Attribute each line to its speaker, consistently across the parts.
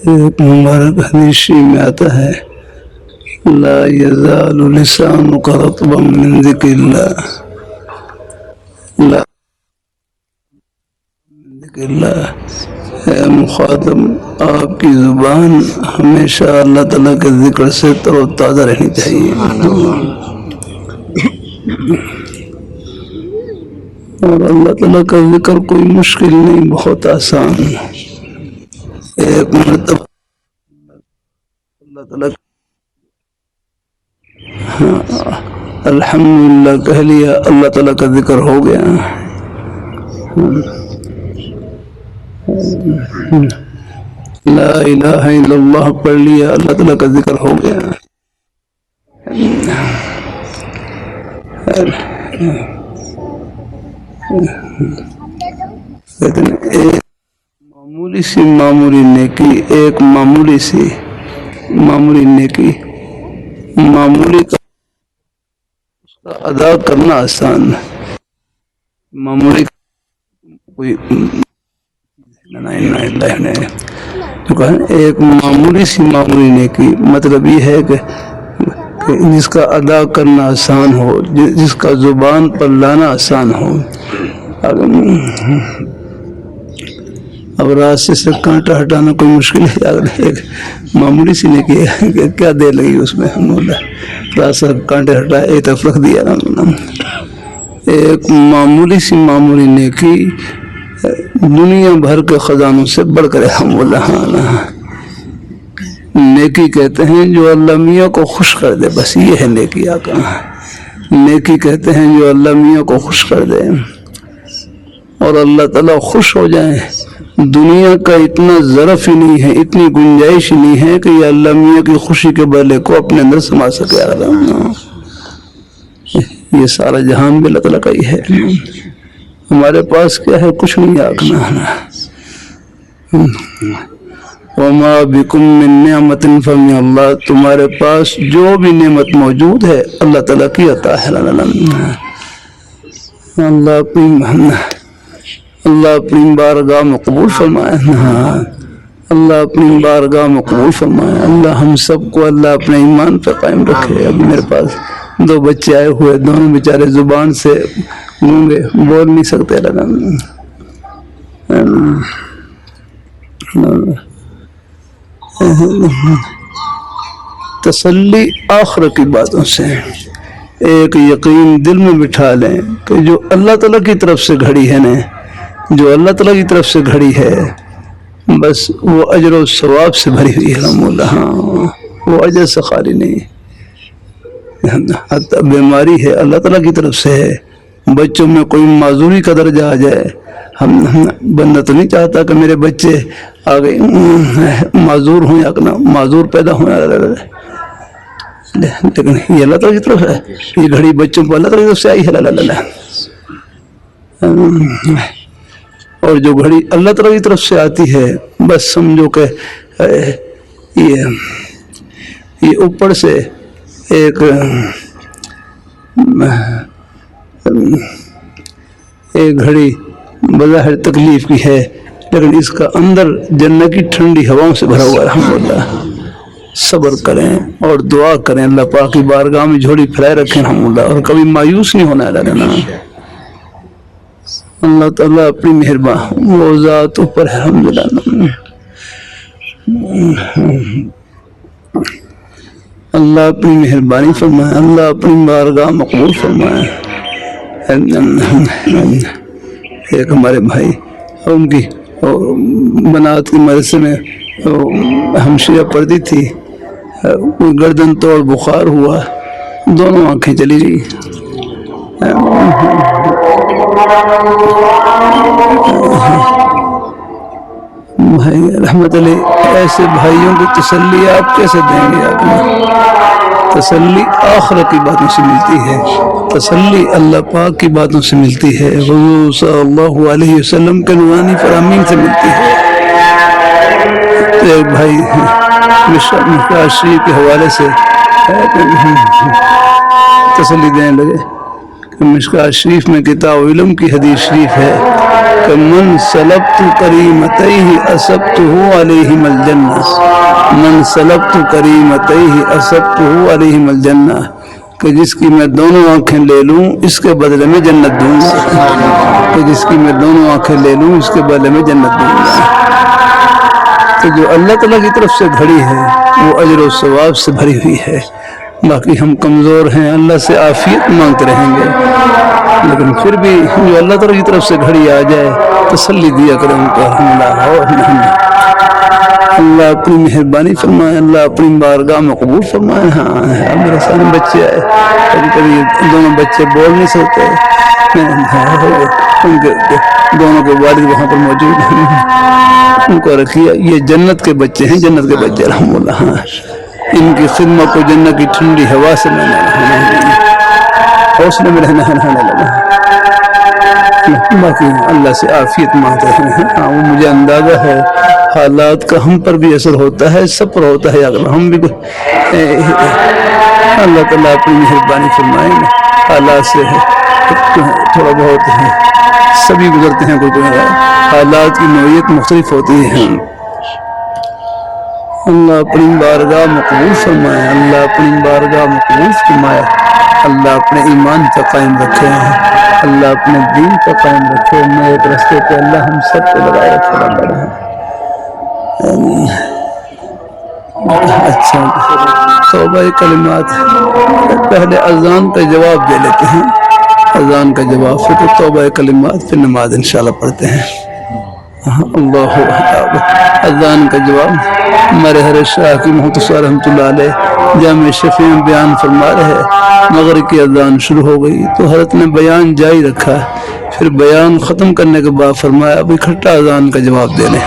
Speaker 1: ایک مبارک حدیث میں آتا ہے لا یزال لسانک رطبا من ذکر اللہ، لا ذکر اللہ، اے مخاطب آپ کی زبان ہمیشہ اللہ تعالیٰ کے ذکر سے تر و تازہ رہنی چاہیے، اور اللہ تعالیٰ کا ذکر کوئی مشکل نہیں، بہت آسان۔ ایک مرتبہ اللہ تعالیٰ الحمدللہ کہہ لیا، اللہ تعالیٰ کا ذکر ہو گیا۔ لا الہ الا اللہ پڑھ لیا، اللہ تعالیٰ کا ذکر ہو گیا۔ ایک معمولی سی معمولی نیکی، ایک معمولی سی معمولی نیکی، معمولی کا اس کا ادا کرنا آسان، معمولی کوئی ایک معمولی سی معمولی نیکی، مطلب یہ ہے کہ جس کا ادا کرنا آسان ہو، جس کا زبان پر لانا آسان ہو۔ اب راستے سے کانٹا ہٹانا کوئی مشکل ہے، ایک معمولی سی نیکی ہے، کیا دیر لگی اس میں، راستہ کانٹے ہٹائے ایک طرف رکھ دیا۔ ایک معمولی سی معمولی نیکی دنیا بھر کے خزانوں سے بڑھ کر الحمدللہ نیکی کہتے ہیں جو اللہ میاں کو خوش کر دے، بس یہ ہے نیکی آقا، نیکی کہتے ہیں جو اللہ میاں کو خوش کر دے اور اللہ تعالیٰ خوش ہو جائیں۔ دنیا کا اتنا ظرف ہی نہیں ہے، اتنی گنجائش ہی نہیں ہے کہ یہ اللہ میاں کی خوشی کے بدلے کو اپنے اندر سما سکے۔ یہ سارا جہان بھی اللہ تعالیٰ کا ہی ہے، ہمارے پاس کیا ہے؟ کچھ نہیں آگنا۔ وما بکم من نعمت فمن اللہ، تمہارے پاس جو بھی نعمت موجود ہے اللہ تعالیٰ کی عطا ہے۔ اللہ اپنی بارگاہ میں قبول فرمائے، اللہ اپنی بارگاہ میں قبول فرمائے۔ اللہ ہم سب کو اللہ اپنے ایمان پہ قائم رکھے۔ اب میرے پاس دو بچے آئے ہوئے، دونوں بیچارے زبان سے گونگے، بول نہیں سکتے۔ تسلی آخرت کی باتوں سے، ایک یقین دل میں بٹھا لیں کہ جو اللہ تعالیٰ کی طرف سے گھڑی ہے نا، جو اللہ تعالیٰ کی طرف سے گھڑی ہے، بس وہ اجر و ثواب سے بھری ہوئی ہے۔ ہاں، وہ اجر سے خالی نہیں، حتی بیماری ہے اللہ تعالیٰ کی طرف سے ہے۔ بچوں میں کوئی معذوری کا درجہ آ جائے، بندہ تو نہیں چاہتا کہ میرے بچے آگے معذور ہوں یا معذور پیدا ہوں، لیکن یہ اللہ تعالیٰ کی طرف ہے، یہ گھڑی بچوں کو اللہ تعالیٰ کی طرف سے آئی ہے۔ اور جو گھڑی اللہ تعالیٰ کی طرف سے آتی ہے، بس سمجھو کہ یہ اوپر سے ایک گھڑی بظاہر تکلیف کی ہے، لیکن اس کا اندر جنت کی ٹھنڈی ہواؤں سے بھرا ہوا ہے۔ الحمدللہ صبر کریں اور دعا کریں، اللہ پاک کی بارگاہ میں جھولی پھیلائے رکھیں الحمدللہ، اور کبھی مایوس نہیں ہونا ہے۔ اللہ تعالیٰ اپنی مہربان وہ ذات اوپر ہے الحمدللہ۔ اللہ اپنی مہربانی فرمائے، اللہ اپنی بارگاہ مقبول فرمائے۔ ایک ہمارے بھائی ان کی بنات کی مدرسے میں ہمشیرہ پڑتی تھی، گردن توڑ بخار ہوا، دونوں آنکھیں چلی گئی۔ بھائی رحمت علیہ، ایسے بھائیوں کی تسلی آپ کیسے دیں گے؟ آپ تسلی آخرت کی باتوں سے ملتی ہے، تسلی اللہ پاک کی باتوں سے ملتی ہے، حضور صلی اللہ علیہ وسلم کے نورانی فرامین سے ملتی ہے۔ ایک بھائی مشکل شریف کے حوالے سے تسلی دینے لگے مشکات شریف میں کتاب علم کی حدیث شریف ہے کہ من سلبت کریمتیہ اصبتہ علیہم الجنہ، من سلبت کریمتیہ اصبتہ علیہم الجنہ، کہ جس کی میں دونوں آنکھیں لے لوں اس کے بدلے میں جنت دوں گا، کہ جس کی میں دونوں آنکھیں لے لوں اس کے بدلے میں جنت دوں گا۔ تو جو اللہ تعالیٰ کی طرف سے گھڑی ہے وہ اجر و ثواب سے بھری ہوئی ہے۔ باقی ہم کمزور ہیں، اللہ سے عافیت مانگتے رہیں گے، لیکن پھر بھی جو اللہ تعالیٰ کی طرف سے گھڑی آ جائے تسلی دیا کریں ان کو، اللہ اپنی مہربانی فرمائے، اللہ اپنی بارگاہ میں قبول فرمائے۔ ہاں میرے سامنے بچے آئے، کبھی کبھی دونوں بچے بول نہیں سکتے، ان کے دونوں کے والد وہاں پر موجود ہیں، ان کو رکھیے، یہ جنت کے بچے ہیں، جنت کے بچے الحمدللہ۔ ہاں ان کی خدمت کو جنت کی ٹھنڈی ہوا سے میں نے حوصلے میں رہنا لگا۔ باقی اللہ سے عافیت مانگتے ہیں۔ ہاں وہ مجھے اندازہ ہے حالات کا ہم پر بھی اثر ہوتا ہے، سب پر ہوتا ہے، اگر ہم بھی اللہ تعالیٰ اپنی مہربانی فرمائیں گے، حالات سے تھوڑا بہت ہے، سبھی گزرتے ہیں، کوئی حالات کی نوعیت مختلف ہوتی ہے۔ اللہ اپنی بارگاہ میں قبول فرمائے، اللہ اپنی بارگاہ میں قبول فرمائے، اللہ اپنے ایمان پہ قائم رکھے ہیں، اللہ اپنے دین پہ قائم رکھے، نیک راستے پہ اللہ ہم سب کو لگائے رکھے۔ اچھا توبہ کلمات، پہلے اذان کا جواب دے لیتے ہیں، اذان کا جواب، پھر توبہ کلمات، پھر نماز انشاءاللہ پڑھتے ہیں۔ اللہ اذان کا جواب ہمارے حضرت شاہ کی مختصر رحمۃ اللہ علیہ جامع شفیع میں بیان فرما رہے، مغرب کی اذان شروع ہو گئی تو حضرت نے بیان جاری رکھا، پھر بیان ختم کرنے کے بعد فرمایا اب اکٹھا اذان کا جواب دے لیں۔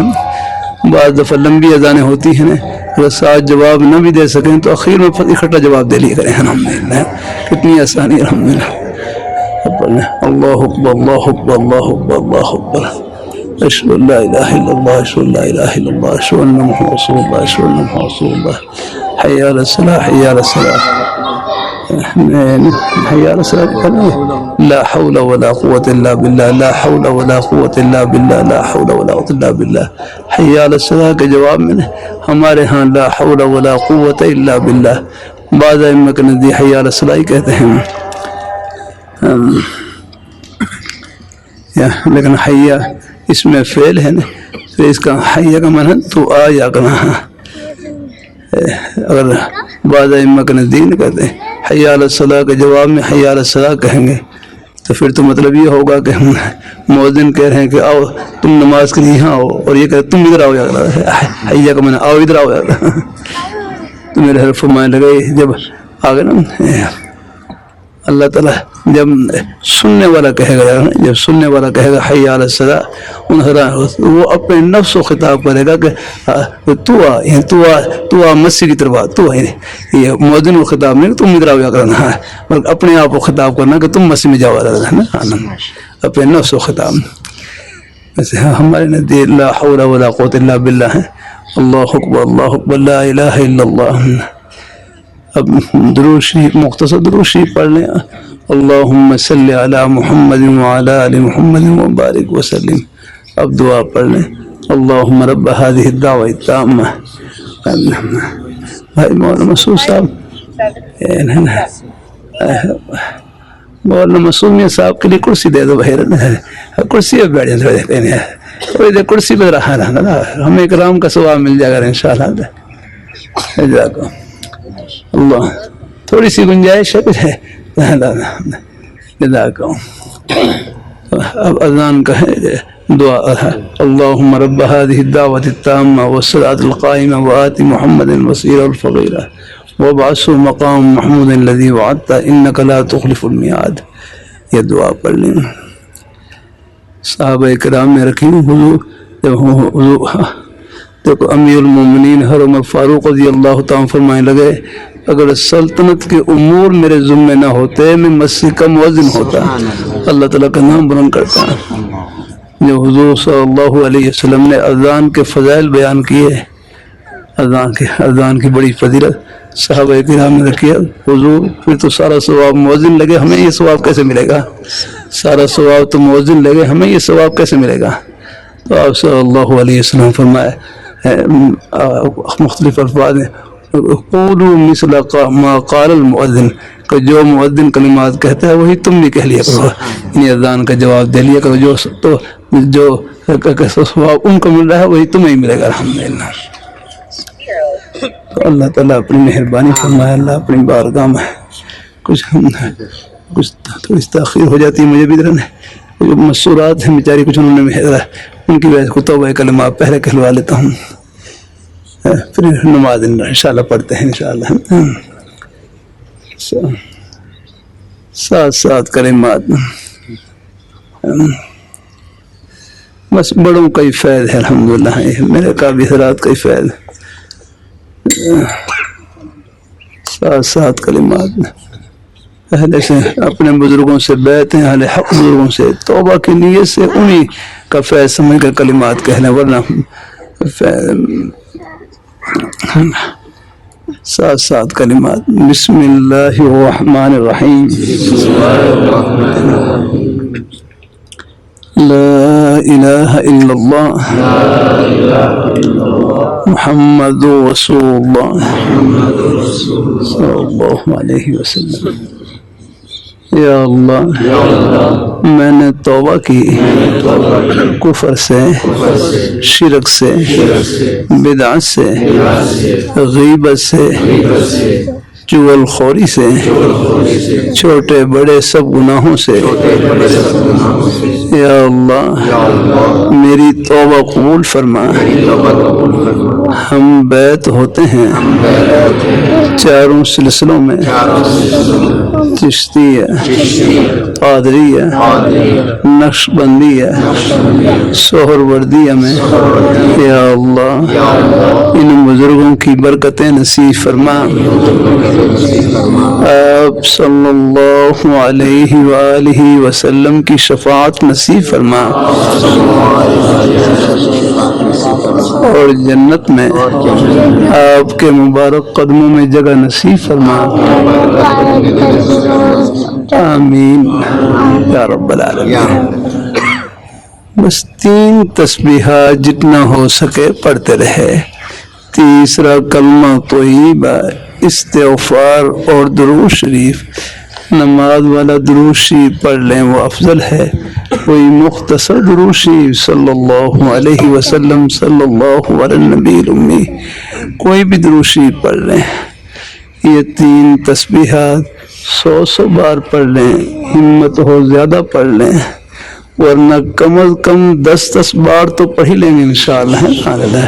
Speaker 1: بعض دفعہ لمبی اذانیں ہوتی ہیں نا، اگر ساتھ جواب نہ بھی دے سکیں تو اخیر میں اکٹھا جواب دے لیا کریں۔ الحمدللہ کتنی آسانی، الحمدللہ۔ اللہ اکبر اللہ اکبر اللہ اکبر اللہ اکبر، اشہد ان لا الہ الا اللہ، اشہد ان لا الہ الا اللہ، اشہد ان محمد رسول اللہ، اشہد ان محمد رسول اللہ، حی علی الصلاۃ حی علی الصلاۃ، حی علی الصلاۃ، لا حول ولا قوة الا باللہ، لا حول ولا قوة الا باللہ، لا حول ولا قوة الا باللہ۔ حی علی الصلاۃ کے جواب میں ہمارے ہاں لا حول ولا قوة الا باللہ، بعض ائمہ کے نزدیک حی علی الصلاۃ کہتے ہیں، لیکن حیا اس میں فعل ہے نا، تو اس کا حیا کا معنی تو آ یا کرنا۔ اگر بعض ائمہ کے نزدیک کہتے ہیں حی علی الصلاۃ کے جواب میں حی علی الصلاۃ کہیں گے تو پھر تو مطلب یہ ہوگا کہ مؤذن کہہ رہے ہیں کہ آؤ تم نماز کے لیے یہاں آؤ، اور یہ کہ تم ادھر آؤ، یا حیا کا معنی آؤ ادھر آؤ، تو میرے حرف فرمانے لگے جب آگے نا اللہ تعالیٰ جب سننے والا کہے گا، جب سننے والا کہے گا حی علی الصلاۃ، وہ اپنے نفس کو خطاب کرے گا کہ تو آ مسجد کی طرف آ، تو یہ مؤذن کو خطاب نہیں کہ تم ادھر آؤ کرنا ہے، بلکہ اپنے آپ کو خطاب کرنا کہ تم مسجد میں جاؤ، اپنے نفس کو خطاب۔ ویسے ہمارے نزدیک لا حول ولا قوة الا باللہ ہے، اللہ اکبر اللہ اکبر لا الہ الا اللہ۔ اب درود شریف، مختصر درود شریف پڑھ لیں، اللہم صلی علی محمد وعلی آل محمد وبارک وسلم۔ اب دعا پڑھ لیں، اللہم رب هذه الدعوة التامة۔ بھائی مولانا مسعود صاحب، مولانا مسعود میاں صاحب کے لیے کرسی دے دو، بھائی کرسی پہ بیٹھ جائیں، تھوڑی دیر کرسی پہ رہا نا، ہمیں کرام کا ثواب مل جائے گا انشاءاللہ۔ اللہ تھوڑی سی گنجائش ہے، اب اذان کا دعا، اللہم رب هذه الدعوة التامة والصلاة القائمة وآت محمد الوسیلة والفضیلة وابعثه مقام محمود الذي وعدته انك لا تخلف الميعاد۔ یہ دعا پڑھ لیں۔ صحابہ کرام نے رکھی حضور دیکھو امیر المومنین حضرت فاروق رضی اللہ تعالیٰ فرمانے لگے اگر سلطنت کے امور میرے ذمہ نہ ہوتے میں مسجد کا مؤذن ہوتا، اللہ تعالیٰ کا نام بلند کرتا۔ جو حضور صلی اللہ علیہ وسلم نے اذان کے فضائل بیان کیے، اذان کی بڑی فضیلت صحابہ کرام نے رکھی ہے. حضور پھر تو سارا ثواب مؤذن لگے, ہمیں یہ ثواب کیسے ملے گا؟ سارا ثواب تو مؤذن لگے, ہمیں یہ ثواب کیسے ملے گا؟ تو آپ صلی اللہ علیہ وسلم فرمائے مختلف الفاظ ہیں, قولوا مثل ما قال المؤذن, کہ جو مؤذن کلمات کہتا ہے وہی تم بھی کہہ لیا کرو, یعنی اذان کا جواب دے لیا کرو. جو ثواب ان کو مل رہا ہے وہی تمہیں ملے گا الحمدللہ. تو اللہ تعالیٰ اپنی مہربانی فرمائے. اللہ اپنی بارگاہ میں کچھ تھوڑی تاخیر ہو جاتی ہے مجھے بھی جو مسورات ہیں بیچاری کچھ انہوں نے ان کی وجہ سے توبہ کلمات پہلے کہلوا لیتا ہوں, پھر نماز انشاءاللہ پڑھتے ہیں انشاءاللہ. سات کلمات بس بڑوں کا ہی فیض ہے الحمدللہ, میرے قابل حضرات کا ہی فیض. سات کلمات پہلے سے اپنے بزرگوں سے بیعت ہیں, اہل حق بزرگوں سے توبہ کی نیت سے انہی کا فیض سمجھ کر کلمات کہہ لیں, ورنہ سات کلمات. بسم اللہ الرحمن الرحیم. لا الہ الا اللہ محمد رسول اللہ صلی اللہ علیہ وسلم. یا اللہ میں نے توبہ کی کفر سے, شرک سے, بدعت سے, غیبت سے, چغل خوری سے, چھوٹے بڑے سب گناہوں سے. یا اللہ میری توبہ قبول فرما. ہم بیعت ہوتے ہیں چاروں سلسلوں میں, چشتیہ, قادریہ, نقش بندیہ, سہر وردیہ میں. یا اللہ ان بزرگوں کی برکتیں نصیب فرما. آپ صلی اللہ علیہ وآلہ وسلم کی شفاعت نصیب فرما, اور جنت میں آپ کے مبارک قدموں میں جگہ نصیب فرما. آمین یا رب العالمین. بس 3 تسبیحات جتنا ہو سکے پڑھتے رہے. تیسرا کلمہ طیبہ, استغفار اور درود شریف. نماز والا درود شریف پڑھ لیں وہ افضل ہے. کوئی مختصر درود شریف صلی اللہ علیہ وسلم, صلی اللہ علی النبی الامی, کوئی بھی درود شریف پڑھ لیں. یہ 3 تسبیحات 100 بار پڑھ لیں, ہمت ہو زیادہ پڑھ لیں, ورنہ کم از کم 10 بار تو پڑھ ہی لیں گے انشاءاللہ.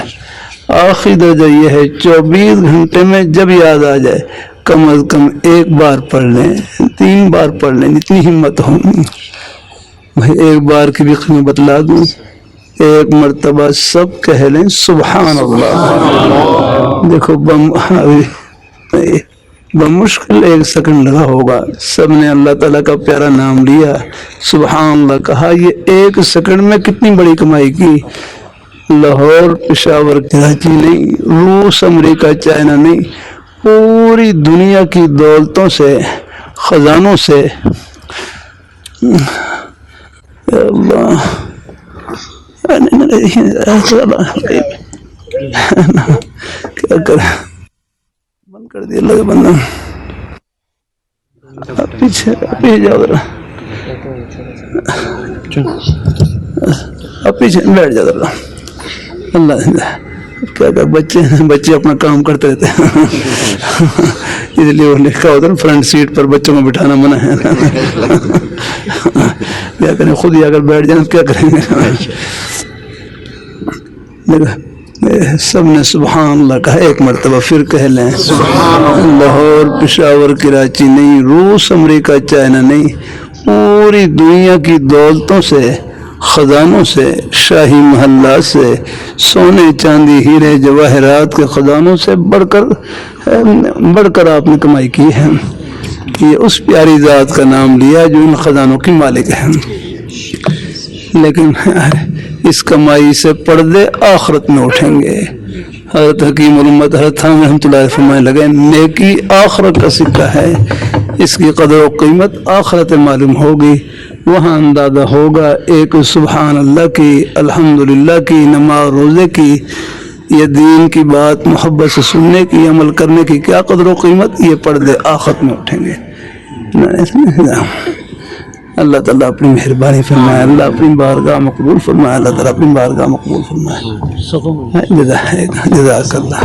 Speaker 1: آخری درجہ یہ ہے 24 گھنٹے میں جب یاد آ جائے کم از کم 1 بار پڑھ لیں, 3 بار پڑھ لیں, جتنی ہمت ہو. ایک بار کی بھی میں بتلا دوں, ایک مرتبہ سب کہہ لیں سبحان اللہ. دیکھو بمشکل 1 سیکنڈ لگا ہوگا, سب نے اللہ تعالیٰ کا پیارا نام لیا, سبحان اللہ کہا. یہ 1 سیکنڈ میں کتنی بڑی کمائی کی. لاہور, پشاور, کراچی نہیں, روس, امریکہ, چائنا نہیں, پوری دنیا کی دولتوں سے, خزانوں سے. اللہ کیا کرے, بند کر دیا اللہ کا بندہ. پیچھے جاؤ ذرا, اب پیچھے بیٹھ جاؤ ذرا. اللہ کیا کہ بچے اپنا کام کرتے رہتے ہیں, اس لیے وہ لکھا ہوتا ہے فرنٹ سیٹ پر بچوں کو بٹھانا منع ہے. کیا کریں, خود ہی اگر بیٹھ جائیں کیا کریں گے. سب نے سبحان اللہ کہا 1 مرتبہ, پھر کہہ لیں لاہور, پشاور, کراچی نہیں, روس, امریکہ, چائنا نہیں, پوری دنیا کی دولتوں سے, خزانوں سے, شاہی محلات سے, سونے, چاندی, ہیرے, جواہرات کے خزانوں سے بڑھ کر آپ نے کمائی کی ہے. یہ اس پیاری ذات کا نام لیا جو ان خزانوں کی مالک ہے. لیکن اس کمائی سے پردے آخرت میں اٹھیں گے. حضرت حکیم الامت حضرت تھانوی رحمۃ اللہ علیہ فرمانے لگے نیکی آخرت کا سکہ ہے، اس کی قدر و قیمت آخرت معلوم ہوگی، وہاں اندازہ ہوگا ایک سبحان اللہ کی، الحمدللہ کی، نماز روزے کی، یہ دین کی بات محبت سے سننے کی، عمل کرنے کی کیا قدر و قیمت، یہ پردے آخرت میں اٹھیں گے۔ اللہ تعالیٰ اپنی مہربانی فرمائے، اللہ اپنی بارگاہ مقبول فرمائے، اللہ تعالیٰ اپنی بارگاہ مقبول فرمائے۔ جزاک اللہ۔